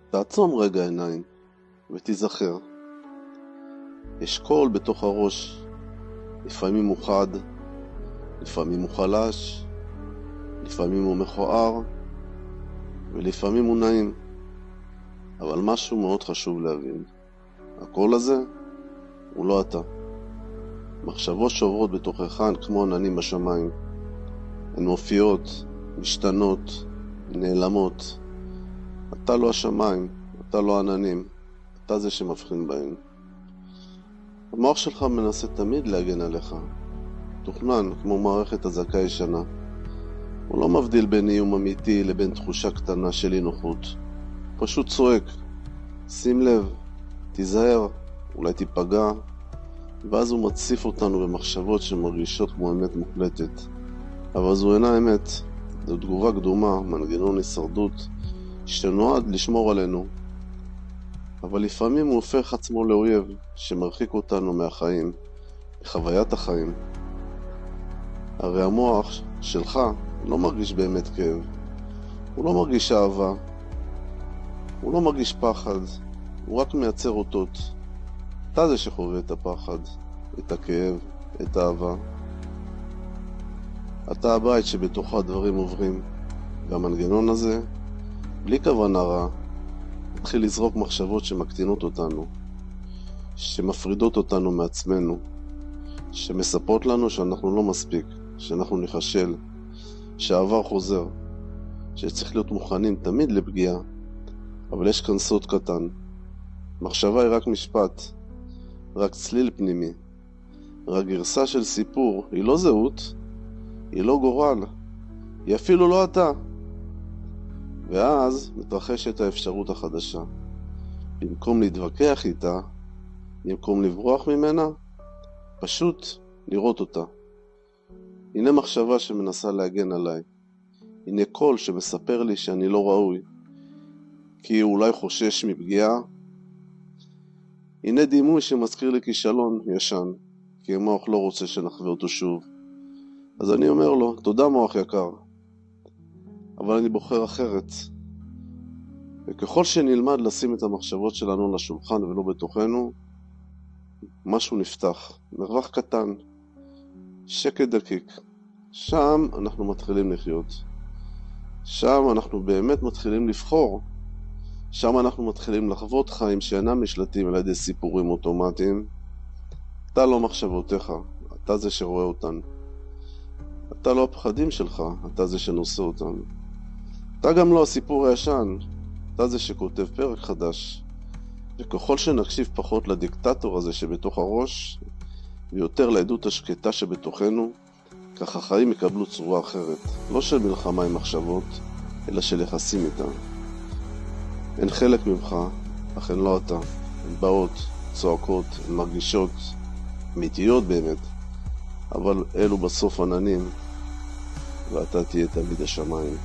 תעצום רגע עיניים ותיזכר. יש קול בתוך הראש, לפעמים הוא חד, לפעמים הוא חלש, לפעמים הוא מכוער ולפעמים הוא נעים. אבל משהו מאוד חשוב להבין, הקול הזה הוא לא אתה. מחשבות שעוברות בתוכך הן כמו עננים בשמיים. הן מופיעות, משתנות, נעלמות. אתה לא השמיים, אתה לא עננים, אתה זה שמבחין בהן. המוח שלך מנסה תמיד להגן עליך. תוכנן כמו מערכת אזעקה ישנה. הוא לא מבדיל בין איום אמיתי לבין תחושה קטנה של אי נוחות. פשוט צועק, שים לב, תיזהר, אולי תיפגע, ואז הוא מציף אותנו במחשבות שמרגישות כמו אמת מוחלטת. אבל זו אינה אמת, זו תגובה קדומה, מנגנון הישרדות, שנועד לשמור עלינו. אבל לפעמים הוא הופך עצמו לאויב, שמרחיק אותנו מהחיים, מחוויית החיים. הרי המוח שלך לא מרגיש באמת כאב, הוא לא מרגיש אהבה, הוא לא מרגיש פחד, הוא רק מייצר אותות. אתה זה שחווה את הפחד, את הכאב, את האהבה. אתה הבית שבתוכו הדברים עוברים, והמנגנון הזה, בלי כוונה רע, מתחיל לזרוק מחשבות שמקטינות אותנו, שמפרידות אותנו מעצמנו, שמספרות לנו שאנחנו לא מספיק, שאנחנו נחשל, שהעבר חוזר, שצריך להיות מוכנים תמיד לפגיעה. אבל יש כאן סוד קטן. מחשבה היא רק משפט, רק צליל פנימי, רק גרסה של סיפור. היא לא זהות, היא לא גורל, היא אפילו לא אתה. ואז מתרחשת האפשרות החדשה. במקום להתווכח איתה, במקום לברוח ממנה, פשוט לראות אותה. הנה מחשבה שמנסה להגן עליי. הנה קול שמספר לי שאני לא ראוי, כי הוא אולי חושש מפגיעה. הנה דימוי שמזכיר לי כישלון ישן, כי המוח לא רוצה שנחווה אותו שוב. אז אני אומר לו, תודה מוח יקר, אבל אני בוחר אחרת. וככל שנלמד לשים את המחשבות שלנו לשולחן ולא בתוכנו, משהו נפתח, מרווח קטן, שקט דקיק. שם אנחנו מתחילים לחיות. שם אנחנו באמת מתחילים לבחור. שם אנחנו מתחילים לחוות חיים שאינם נשלטים על ידי סיפורים אוטומטיים. אתה לא מחשבותיך, אתה זה שרואה אותן. אתה לא הפחדים שלך, אתה זה שנושא אותן. אתה גם לא הסיפור הישן, אתה זה שכותב פרק חדש. וככל שנקשיב פחות לדיקטטור הזה שבתוך הראש, ויותר לעדות השקטה שבתוכנו, כך החיים יקבלו צורה אחרת, לא של מלחמה עם מחשבות, אלא של יחסים איתן. הן חלק ממך, אך הן לא אתה. הן באות, צועקות, הן מרגישות, אמיתיות באמת, אבל אלו בסוף עננים, ואתה תהיה תמיד השמיים.